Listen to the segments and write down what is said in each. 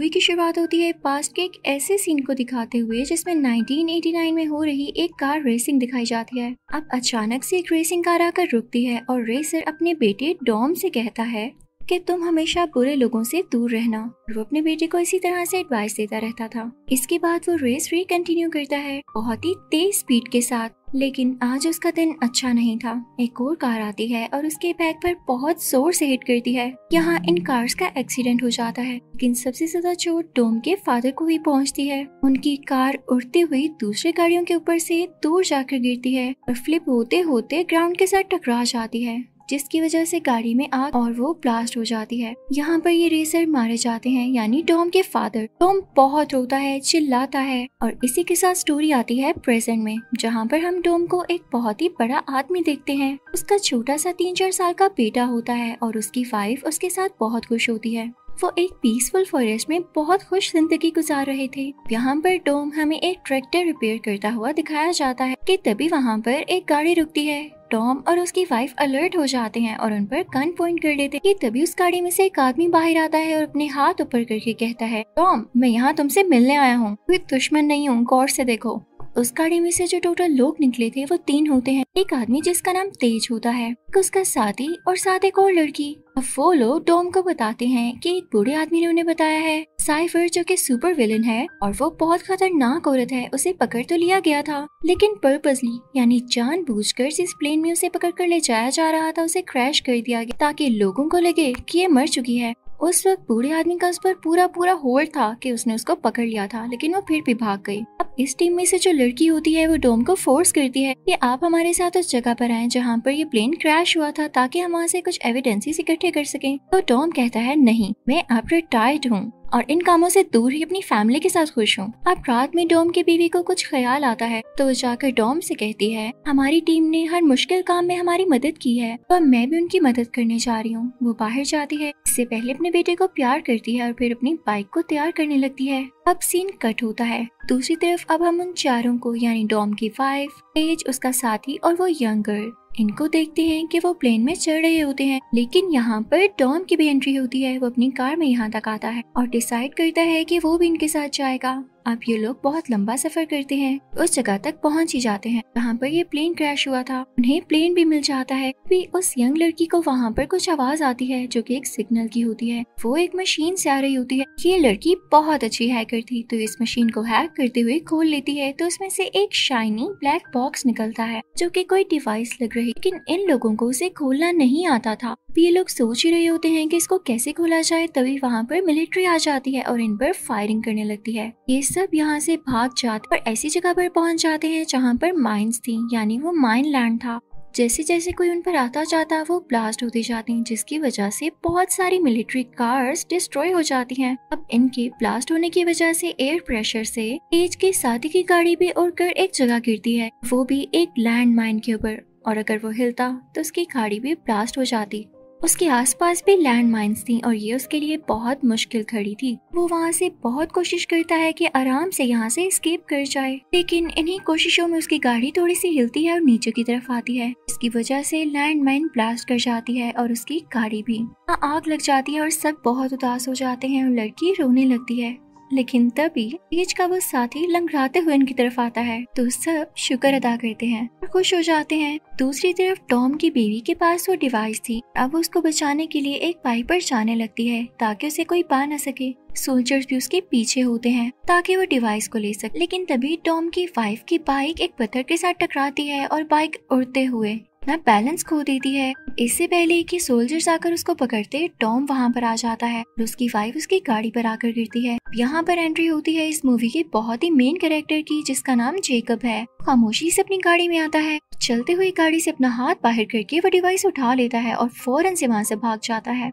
Movie की शुरुआत होती है पास्ट के एक ऐसे सीन को दिखाते हुए जिसमें 1989 में हो रही एक कार रेसिंग दिखाई जाती है। अब अचानक से एक रेसिंग कार आकर रुकती है और रेसर अपने बेटे डॉम से कहता है कि तुम हमेशा बुरे लोगों से दूर रहना। वो अपने बेटे को इसी तरह से एडवाइस देता रहता था। इसके बाद वो रेस कंटिन्यू करता है बहुत ही तेज स्पीड के साथ। लेकिन आज उसका दिन अच्छा नहीं था। एक और कार आती है और उसके बैक पर बहुत जोर से हिट करती है। यहाँ इन कार्स का एक्सीडेंट हो जाता है, लेकिन सबसे ज्यादा चोट डॉम के फादर को ही पहुँचती है। उनकी कार उड़ती हुई दूसरी गाड़ियों के ऊपर से दूर जाकर गिरती है और फ्लिप होते होते ग्राउंड के साथ टकरा जाती है, जिसकी वजह से गाड़ी में आग और वो ब्लास्ट हो जाती है। यहाँ पर ये रेसर मारे जाते हैं, यानी टॉम के फादर। टॉम बहुत रोता है, चिल्लाता है और इसी के साथ स्टोरी आती है प्रेजेंट में, जहाँ पर हम टॉम को एक बहुत ही बड़ा आदमी देखते हैं। उसका छोटा सा 3-4 साल का बेटा होता है और उसकी वाइफ उसके साथ बहुत खुश होती है। वो एक पीसफुल फॉरेस्ट में बहुत खुश जिंदगी गुजार रहे थे। यहाँ पर टॉम हमें एक ट्रैक्टर रिपेयर करता हुआ दिखाया जाता है कि तभी वहाँ पर एक गाड़ी रुकती है। टॉम और उसकी वाइफ अलर्ट हो जाते हैं और उन पर गन पॉइंट कर देते हैं। तभी उस गाड़ी में से एक आदमी बाहर आता है और अपने हाथ ऊपर करके कहता है, टॉम मैं यहाँ तुमसे मिलने आया हूँ, कोई दुश्मन नहीं हूँ, गौर से देखो। उस गाड़ी में से जो टोटल लोग निकले थे वो 3 होते हैं। एक आदमी जिसका नाम तेज होता है, उसका साथी और साथ एक और लड़की। अब वो लोग टॉम को बताते हैं कि एक बूढ़े आदमी ने उन्हें बताया है साइफर जो कि सुपर विलन है और वो बहुत खतरनाक औरत है, उसे पकड़ तो लिया गया था लेकिन पर्पसली यानी जानबूझकर जिस प्लेन में उसे पकड़ कर ले जाया जा रहा था उसे क्रैश कर दिया गया ताकि लोगों को लगे कि ये मर चुकी है। उस वक्त बूढ़े आदमी का उस पर पूरा होल्ड था कि उसने उसको पकड़ लिया था, लेकिन वो फिर भी भाग गई। अब इस टीम में से जो लड़की होती है वो टॉम को फोर्स करती है कि आप हमारे साथ उस जगह पर आएं जहाँ पर ये प्लेन क्रैश हुआ था ताकि हम वहाँ से कुछ एविडेंसेस इकट्ठे कर सकें। तो टॉम कहता है नहीं, मैं अब रिटायर्ड हूँ और इन कामों से दूर ही अपनी फैमिली के साथ खुश हूँ। अब रात में टॉम की बीवी को कुछ ख्याल आता है तो वो जाकर टॉम से कहती है, हमारी टीम ने हर मुश्किल काम में हमारी मदद की है तो अब मैं भी उनकी मदद करने जा रही हूँ। वो बाहर जाती है, इससे पहले अपने बेटे को प्यार करती है और फिर अपनी बाइक को तैयार करने लगती है। अब सीन कट होता है। दूसरी तरफ अब हम उन चारों को यानी टॉम की वाइफ, पेज, उसका साथी और वो यंग गर्ल, इनको देखते हैं कि वो प्लेन में चढ़ रहे होते हैं। लेकिन यहाँ पर टॉम की भी एंट्री होती है। वो अपनी कार में यहाँ तक आता है और डिसाइड करता है कि वो भी इनके साथ जाएगा। अब ये लोग बहुत लंबा सफर करते हैं, उस जगह तक पहुँच ही जाते हैं जहाँ पर ये प्लेन क्रैश हुआ था। उन्हें प्लेन भी मिल जाता है। भी उस यंग लड़की को वहाँ पर कुछ आवाज आती है जो कि एक सिग्नल की होती है। वो एक मशीन से आ रही होती है। ये लड़की बहुत अच्छी हैकर थी तो इस मशीन को हैक करते हुए खोल लेती है तो उसमें से एक शाइनी ब्लैक बॉक्स निकलता है जो कि कोई डिवाइस लग रही, लेकिन इन लोगों को उसे खोलना नहीं आता था। ये लोग सोच ही रहे होते हैं कि इसको कैसे खोला जाए, तभी वहाँ पर मिलिट्री आ जाती है और इन पर फायरिंग करने लगती है। ये सब यहाँ से भाग जाते और ऐसी जगह पर पहुँच जाते हैं जहाँ पर माइंस थी, यानी वो माइन लैंड था। जैसे जैसे कोई उन पर आता जाता वो ब्लास्ट होती जाती हैं, जिसकी वजह से बहुत सारी मिलिट्री कार्स डिस्ट्रॉय हो जाती हैं। अब इनके ब्लास्ट होने की वजह से एयर प्रेशर से तेज के साथी की गाड़ी भी उड़कर एक जगह गिरती है, वो भी एक लैंड माइन के ऊपर, और अगर वो हिलता तो उसकी गाड़ी भी ब्लास्ट हो जाती। उसके आसपास भी लैंड माइंस थी और ये उसके लिए बहुत मुश्किल खड़ी थी। वो वहाँ से बहुत कोशिश करता है कि आराम से यहाँ से एस्केप कर जाए, लेकिन इन्हीं कोशिशों में उसकी गाड़ी थोड़ी सी हिलती है और नीचे की तरफ आती है। इसकी वजह से लैंड माइन ब्लास्ट कर जाती है और उसकी गाड़ी भी आग लग जाती है और सब बहुत उदास हो जाते हैं और लड़की रोने लगती है। लेकिन तभी तेज का वो साथी लंगड़ाते हुए उनकी तरफ आता है तो सब शुक्र अदा करते हैं और खुश हो जाते हैं। दूसरी तरफ टॉम की बीवी के पास वो डिवाइस थी। अब वो उसको बचाने के लिए एक बाइक पर जाने लगती है ताकि उसे कोई पा न सके। सोल्जर्स भी उसके पीछे होते हैं ताकि वो डिवाइस को ले सके, लेकिन तभी टॉम की वाइफ की बाइक एक पत्थर के साथ टकराती है और बाइक उड़ते हुए अपना बैलेंस खो देती है। इससे पहले कि सोल्जर्स आकर उसको पकड़ते टॉम वहाँ पर आ जाता है और उसकी वाइफ उसकी गाड़ी पर आकर गिरती है। यहाँ पर एंट्री होती है इस मूवी के बहुत ही मेन कैरेक्टर की, जिसका नाम जेकब है। खामोशी से अपनी गाड़ी में आता है, चलते हुए गाड़ी से अपना हाथ बाहर करके वो डिवाइस उठा लेता है और फौरन से वहाँ से भाग जाता है।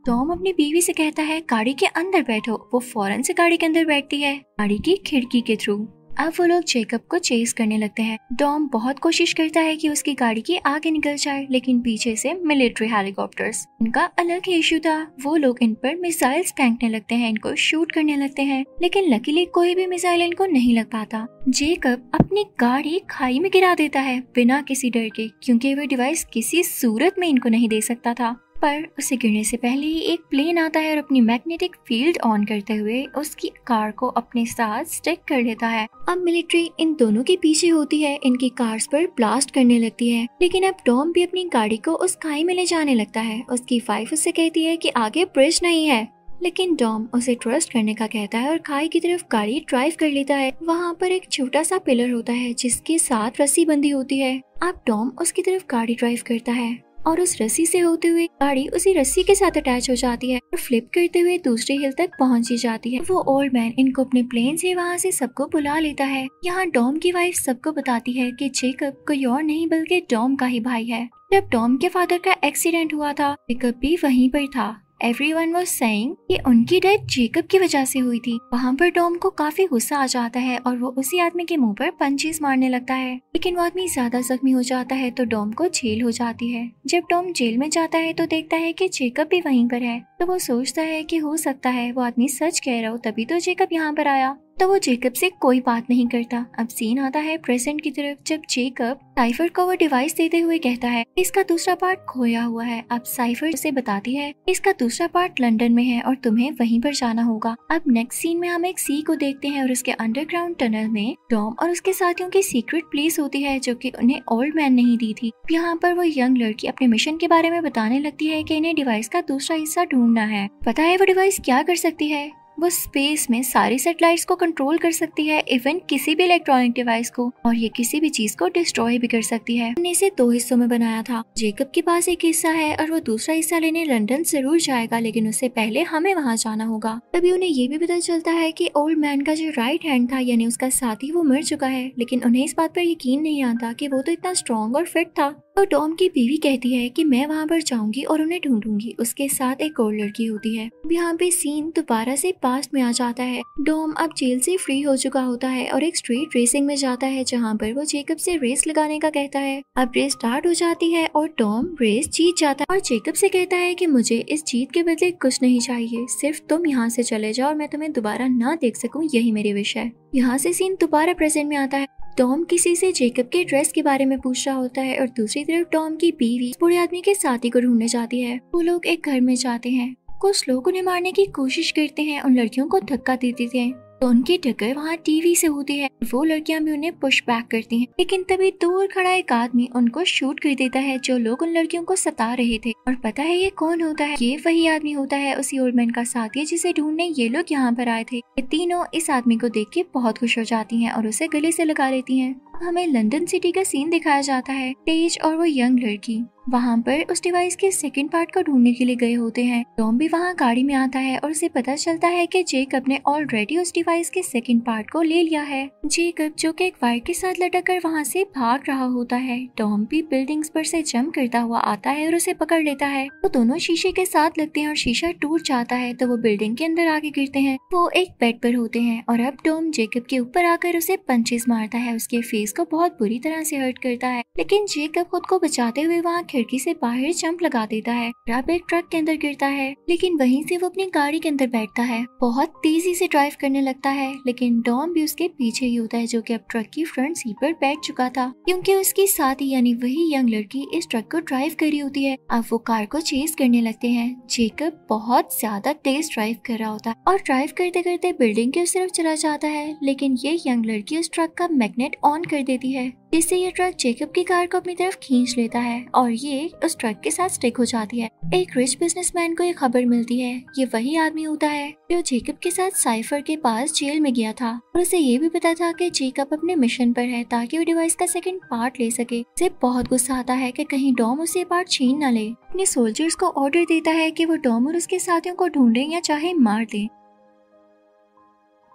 टॉम अपनी बीवी से कहता है गाड़ी के अंदर बैठो। वो फौरन से गाड़ी के अंदर बैठती है गाड़ी की खिड़की के थ्रू। अब वो लोग जेकब को चेस करने लगते हैं। टॉम बहुत कोशिश करता है कि उसकी गाड़ी के आगे निकल जाए, लेकिन पीछे से मिलिट्री हेलीकॉप्टर्स, इनका अलग ही इशू था। वो लोग इन पर मिसाइल्स फेंकने लगते हैं, इनको शूट करने लगते हैं, लेकिन लकीली कोई भी मिसाइल इनको नहीं लग पाता। जेकब अपनी गाड़ी खाई में गिरा देता है बिना किसी डर के, क्योंकि वो डिवाइस किसी सूरत में इनको नहीं दे सकता था। पर उसे गिरने से पहले ही एक प्लेन आता है और अपनी मैग्नेटिक फील्ड ऑन करते हुए उसकी कार को अपने साथ स्टिक कर लेता है। अब मिलिट्री इन दोनों के पीछे होती है, इनकी कार्स पर ब्लास्ट करने लगती है, लेकिन अब टॉम भी अपनी गाड़ी को उस खाई में ले जाने लगता है। उसकी वाइफ उससे कहती है कि आगे ब्रिज नहीं है, लेकिन टॉम उसे ट्रस्ट करने का कहता है और खाई की तरफ गाड़ी ड्राइव कर लेता है। वहाँ पर एक छोटा सा पिलर होता है जिसके साथ रस्सी बंधी होती है। अब टॉम उसकी तरफ गाड़ी ड्राइव करता है और उस रस्सी से होते हुए गाड़ी उसी रस्सी के साथ अटैच हो जाती है और फ्लिप करते हुए दूसरी हिल तक पहुंच ही जाती है। वो ओल्ड मैन इनको अपने प्लेन से वहाँ से सबको बुला लेता है। यहाँ टॉम की वाइफ सबको बताती है कि जेकब कोई और नहीं बल्कि टॉम का ही भाई है। जब टॉम के फादर का एक्सीडेंट हुआ था, जेकब भी वहीं पर था। Everyone was saying कि उनकी डेथ जेकब की वजह से हुई थी। वहाँ पर टॉम को काफी गुस्सा आ जाता है और वो उसी आदमी के मुंह पर पंचेस मारने लगता है, लेकिन वो आदमी ज्यादा जख्मी हो जाता है तो टॉम को जेल हो जाती है। जब टॉम जेल में जाता है तो देखता है कि जेकब भी वहीं पर है, तो वो सोचता है कि हो सकता है वो आदमी सच कह रहा हो, तभी तो जेकब यहाँ पर आया। तो वो जेकब से कोई बात नहीं करता। अब सीन आता है प्रेजेंट की तरफ, जब जेकब साइफर को वो डिवाइस देते हुए कहता है इसका दूसरा पार्ट खोया हुआ है। अब साइफर उसे बताती है इसका दूसरा पार्ट लंदन में है और तुम्हें वहीं पर जाना होगा। अब नेक्स्ट सीन में हम एक सी को देखते हैं और उसके अंडरग्राउंड टनल में टॉम और उसके साथियों की सीक्रेट प्लेस होती है जो कि उन्हें ओल्ड मैन नहीं दी थी। यहाँ पर वो यंग लड़की अपने मिशन के बारे में बताने लगती है कि इन्हें डिवाइस का दूसरा हिस्सा ढूंढना है। पता है वो डिवाइस क्या कर सकती है? वो स्पेस में सारी सैटेलाइट्स को कंट्रोल कर सकती है, इवन किसी भी इलेक्ट्रॉनिक डिवाइस को, और ये किसी भी चीज को डिस्ट्रॉय भी कर सकती है। हमने इसे 2 हिस्सों में बनाया था। जेकब के पास एक हिस्सा है और वो दूसरा हिस्सा लेने लंदन जरूर जाएगा, लेकिन उससे पहले हमें वहाँ जाना होगा। तभी उन्हें ये भी पता चलता है कि ओल्ड मैन का जो राइट हैंड था यानी उसका साथी वो मर चुका है, लेकिन उन्हें इस बात पर यकीन नहीं आता कि वो तो इतना स्ट्रॉन्ग और फिट था। तो टॉम की बीवी कहती है कि मैं वहाँ पर जाऊंगी और उन्हें ढूंढूंगी। उसके साथ एक और लड़की होती है। यहाँ पे सीन दोबारा से पास्ट में आ जाता है। टॉम अब जेल से फ्री हो चुका होता है और एक स्ट्रीट रेसिंग में जाता है जहाँ पर वो जेकब से रेस लगाने का कहता है। अब रेस स्टार्ट हो जाती है और टॉम रेस जीत जाता है और जेकब से कहता है कि मुझे इस जीत के बदले कुछ नहीं चाहिए, सिर्फ तुम यहाँ से चले जाओ और मैं तुम्हें दोबारा ना देख सकूं, यही मेरी विश है। यहाँ से सीन दोबारा प्रेजेंट में आता है। टॉम किसी से जेकब के ड्रेस के बारे में पूछ रहा होता है और दूसरी तरफ टॉम की बीवी बूढ़े आदमी के साथी को ढूंढने जाती है। वो लोग एक घर में जाते हैं। कुछ लोग उन्हें मारने की कोशिश करते हैं, उन लड़कियों को धक्का देते थे तो उनकी टक्कर वहाँ टीवी से होती है। वो लड़कियां भी उन्हें पुश बैक करती हैं, लेकिन तभी दूर खड़ा एक आदमी उनको शूट कर देता है जो लोग उन लड़कियों को सता रहे थे। और पता है ये कौन होता है? ये वही आदमी होता है, उसी ओल्ड मैन का साथी जिसे ढूंढने ये लोग यहाँ पर आए थे। ये तीनों इस आदमी को देख के बहुत खुश हो जाती हैं और उसे गले से लगा लेती हैं। हमें लंदन सिटी का सीन दिखाया जाता है। तेज और वो यंग लड़की वहाँ पर उस डिवाइस के सेकंड पार्ट को ढूंढने के लिए गए होते हैं। टॉम भी वहाँ गाड़ी में आता है और उसे पता चलता है कि जेकब ने ऑलरेडी उस डिवाइस के सेकंड पार्ट को ले लिया है। जेकब जो कि एक वायर के साथ लटक कर वहाँ से भाग रहा होता है। टॉम भी बिल्डिंग्स पर से जंप करता हुआ आता है और उसे पकड़ लेता है। वो दोनों शीशे के साथ लगते हैं और शीशा टूट जाता है तो वो बिल्डिंग के अंदर आके गिरते हैं। वो एक बेड पर होते हैं और अब टॉम जेकब के ऊपर आकर उसे पंचेस मारता है। उसके फेस को बहुत बुरी तरह से हर्ट करता है, लेकिन जेकब खुद को बचाते हुए वहाँ खिड़की से बाहर जंप लगा देता है। अब एक ट्रक के अंदर गिरता है, लेकिन वहीं से वो अपनी गाड़ी के अंदर बैठता है। बहुत तेजी से ड्राइव करने लगता है, लेकिन टॉम भी उसके पीछे ही होता है जो कि अब ट्रक की फ्रंट सीट पर बैठ चुका था, क्योंकि उसकी साथी यानी वही यंग लड़की इस ट्रक को ड्राइव कर रही होती है। अब वो कार को चेस करने लगते हैं। जेकब बहुत ज्यादा तेज ड्राइव कर रहा होता है और ड्राइव करते करते बिल्डिंग की उस तरफ चला जाता है, लेकिन ये यंग लड़की उस ट्रक का मैग्नेट ऑन कर देती है, जिससे ये ट्रक जेकब की कार को अपनी तरफ खींच लेता है और ये उस ट्रक के साथ स्टिक हो जाती है। एक रिच बिजनेसमैन को ये खबर मिलती है। ये वही आदमी होता है जो जेकब के साथ साइफर के पास जेल में गया था और उसे ये भी पता था कि जेकब अपने मिशन पर है ताकि वो डिवाइस का सेकंड पार्ट ले सके। उसे बहुत गुस्सा आता है कि कहीं टॉम उसे पार्ट छीन ना ले। अपने सोल्जर्स को ऑर्डर देता है कि वो टॉम और उसके साथियों को ढूंढें या चाहे मार दें।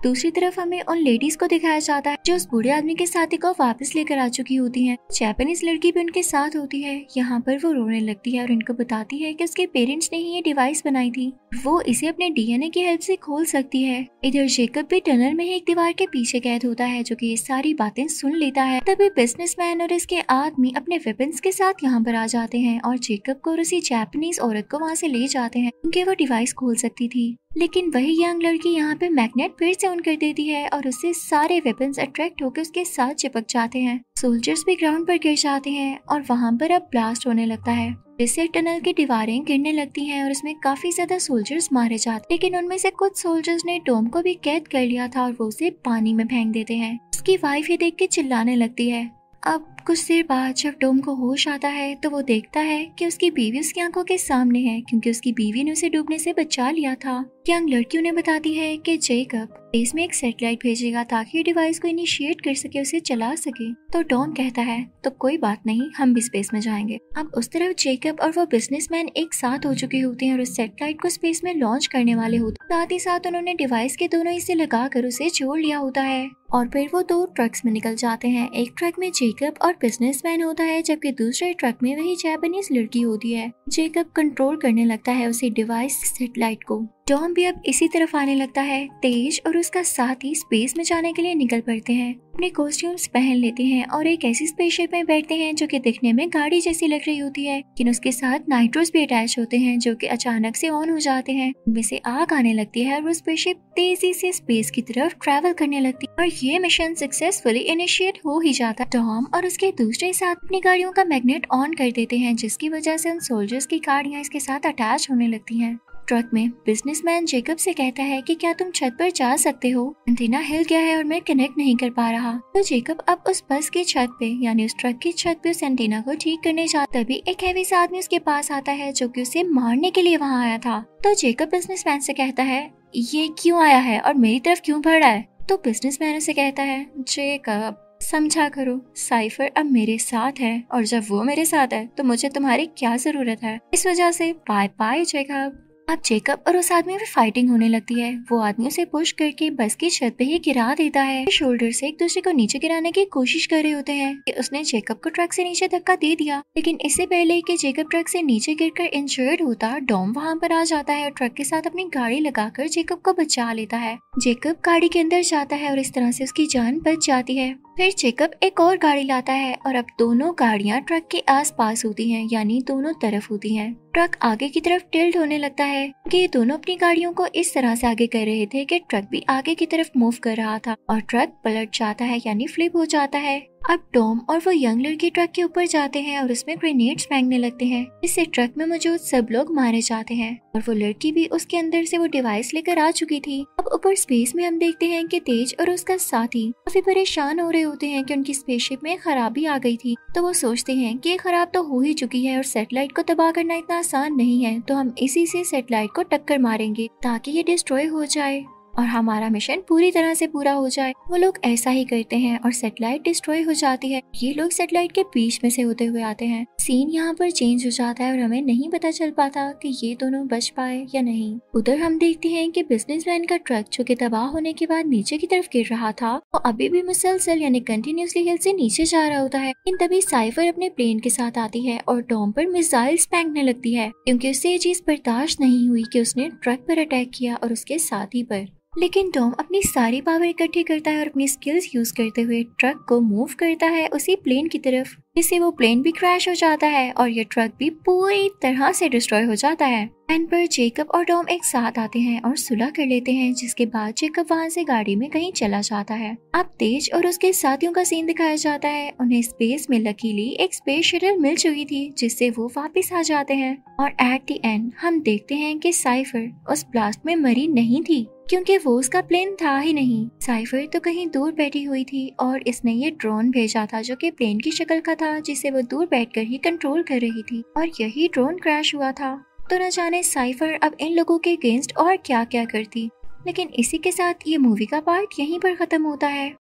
दूसरी तरफ हमें उन लेडीज को दिखाया जाता है जो उस बूढ़े आदमी के साथी को वापस लेकर आ चुकी होती हैं। जापानीज लड़की भी उनके साथ होती है। यहाँ पर वो रोने लगती है और इनको बताती है कि उसके पेरेंट्स ने ही ये डिवाइस बनाई थी, वो इसे अपने डीएनए की हेल्प से खोल सकती है। इधर जेकब भी टनल में एक दीवार के पीछे कैद होता है जो कि ये सारी बातें सुन लेता है। तभी बिजनेसमैन और इसके आदमी अपने वेपन्स के साथ यहाँ पर आ जाते हैं और जेकब को और उसी जापानीज औरत को वहाँ से ले जाते हैं क्योंकि वो डिवाइस खोल सकती थी। लेकिन वही यंग लड़की यहाँ पे मैग्नेट फिर से ऑन कर देती है और उससे सारे वेपन्स अट्रैक्ट होकर उसके साथ चिपक जाते हैं। सोल्जर्स भी ग्राउंड पर गिर जाते हैं और वहाँ पर अब ब्लास्ट होने लगता है। जिससे टनल की दीवारें गिरने लगती हैं और उसमें काफी ज्यादा सोल्जर्स मारे जाते, लेकिन उनमें से कुछ सोल्जर्स ने टॉम को भी कैद कर लिया था और वो उसे पानी में फेंक देते हैं। उसकी वाइफ ये देख के चिल्लाने लगती है। अब कुछ देर बाद जब टॉम को होश आता है तो वो देखता है कि उसकी बीवी उसकी आंखों के सामने है, क्योंकि उसकी बीवी ने उसे डूबने से बचा लिया था। यंग लड़की उन्हें बताती है कि जेकब स्पेस में एक सैटेलाइट भेजेगा ताकि ये डिवाइस को इनिशिएट कर सके, उसे चला सके। तो टॉम कहता है तो कोई बात नहीं, हम भी स्पेस में जाएंगे। अब उस तरफ जेकब और वो बिजनेसमैन एक साथ हो चुके होते हैं और उस सैटेलाइट को स्पेस में लॉन्च करने वाले होते हैं। साथ ही साथ उन्होंने डिवाइस के दोनों हिस्से लगाकर उसे जोड़ लिया होता है और फिर वो दो ट्रक्स में निकल जाते हैं। एक ट्रक में जेकब और बिजनेसमैन होता है, जबकि दूसरे ट्रक में वही जापानीज लड़की होती है। जेकब कंट्रोल करने लगता है उसी डिवाइस सैटेलाइट को। टॉम भी अब इसी तरफ आने लगता है। तेज और उसका साथी स्पेस में जाने के लिए निकल पड़ते हैं, अपने कॉस्ट्यूम्स पहन लेते हैं और एक ऐसी स्पेसशिप में बैठते हैं जो कि दिखने में गाड़ी जैसी लग रही होती है, लेकिन उसके साथ नाइट्रोस भी अटैच होते हैं जो कि अचानक से ऑन हो जाते हैं। उनमें से आग आने लगती है और वो स्पेसशिप तेजी से स्पेस की तरफ ट्रैवल करने लगती है और ये मिशन सक्सेसफुली इनिशिएट हो ही जाता है। टॉम और उसके दूसरे साथ अपनी गाड़ियों का मैग्नेट ऑन कर देते हैं, जिसकी वजह से उन सोल्जर्स की गाड़ियां इसके साथ अटैच होने लगती हैं। ट्रक में बिजनेसमैन जेकब से कहता है कि क्या तुम छत पर जा सकते हो, एंटीना हिल गया है और मैं कनेक्ट नहीं कर पा रहा। तो जेकब अब उस बस की छत पे यानी उस ट्रक की छत पे उस एंटीना को ठीक करने जाता, तभी एक हैवी सा आदमी उसके पास आता है जो कि उसे मारने के लिए वहाँ आया था। तो जेकब बिजनेसमैन से कहता है ये क्यों आया है और मेरी तरफ क्यों बढ़ रहा है। तो बिजनेसमैन उसे कहता है जेकब समझा करो, साइफर अब मेरे साथ है और जब वो मेरे साथ है तो मुझे तुम्हारी क्या जरूरत है, इस वजह से बाय बाय जेकब। अब जेकब और उस आदमी में फाइटिंग होने लगती है। वो आदमी उसे पुश करके बस की छत पे ही गिरा देता है। शोल्डर से एक दूसरे को नीचे गिराने की कोशिश कर रहे होते हैं कि उसने जेकब को ट्रक से नीचे धक्का दे दिया, लेकिन इससे पहले कि जेकब ट्रक से नीचे गिरकर इंजर्ड होता, डॉम वहाँ पर आ जाता है और ट्रक के साथ अपनी गाड़ी लगाकर जेकब को बचा लेता है। जेकब गाड़ी के अंदर जाता है और इस तरह से उसकी जान बच जाती है। फिर जेकब एक और गाड़ी लाता है और अब दोनों गाड़ियां ट्रक के आसपास होती हैं, यानी दोनों तरफ होती हैं। ट्रक आगे की तरफ टिल्ट होने लगता है कि ये दोनों अपनी गाड़ियों को इस तरह से आगे कर रहे थे कि ट्रक भी आगे की तरफ मूव कर रहा था और ट्रक पलट जाता है यानी फ्लिप हो जाता है। अब टॉम और वो यंग लड़की ट्रक के ऊपर जाते हैं और उसमें ग्रेनेड्स फेंकने लगते हैं, इससे ट्रक में मौजूद सब लोग मारे जाते हैं और वो लड़की भी उसके अंदर से वो डिवाइस लेकर आ चुकी थी। अब ऊपर स्पेस में हम देखते हैं कि तेज और उसका साथी काफी परेशान हो रहे होते हैं कि उनकी स्पेसशिप में खराबी आ गई थी। तो वो सोचते हैं कि ये खराब तो हो ही चुकी है और सैटेलाइट को तबाह करना इतना आसान नहीं है, तो हम इसी से सैटेलाइट को टक्कर मारेंगे ताकि ये डिस्ट्रॉय हो जाए और हमारा मिशन पूरी तरह से पूरा हो जाए। वो लोग ऐसा ही करते हैं और सैटेलाइट डिस्ट्रॉय हो जाती है। ये लोग सैटेलाइट के बीच में से होते हुए आते हैं। सीन यहाँ पर चेंज हो जाता है और हमें नहीं पता चल पाता कि ये दोनों बच पाए या नहीं। उधर हम देखते हैं कि बिजनेसमैन का ट्रक जो कि तबाह होने के बाद नीचे की तरफ गिर रहा था, वो अभी भी मुसलसल यानी कंटिन्यूसली हिल से नीचे जा रहा होता है। लेकिन तभी साइफर अपने प्लेन के साथ आती है और टॉम पर मिसाइल्स फेंकने लगती है, क्योंकि उससे ये चीज बर्दाश्त नहीं हुई कि उसने ट्रक पर अटैक किया और उसके साथी पर। लेकिन टॉम अपनी सारी पावर इकट्ठी करता है और अपनी स्किल्स यूज करते हुए ट्रक को मूव करता है उसी प्लेन की तरफ, जिससे वो प्लेन भी क्रैश हो जाता है और ये ट्रक भी पूरी तरह से डिस्ट्रॉय हो जाता है। एंड पर जेकब और टॉम एक साथ आते हैं और सुलह कर लेते हैं, जिसके बाद जेकब वहाँ से गाड़ी में कहीं चला जाता है। अब तेज और उसके साथियों का सीन दिखाया जाता है। उन्हें स्पेस में लकीली एक स्पेस शटल मिल चुकी थी, जिससे वो वापस आ जाते हैं और एट द एंड हम देखते हैं कि साइफर उस ब्लास्ट में मरी नहीं थी, क्योंकि वो उसका प्लेन था ही नहीं। साइफर तो कहीं दूर बैठी हुई थी और इसने ये ड्रोन भेजा था जो कि प्लेन की शक्ल का था, जिसे वो दूर बैठकर ही कंट्रोल कर रही थी और यही ड्रोन क्रैश हुआ था। तो न जाने साइफर अब इन लोगों के अगेंस्ट और क्या क्या करती। लेकिन इसी के साथ ये मूवी का पार्ट यहीं पर खत्म होता है।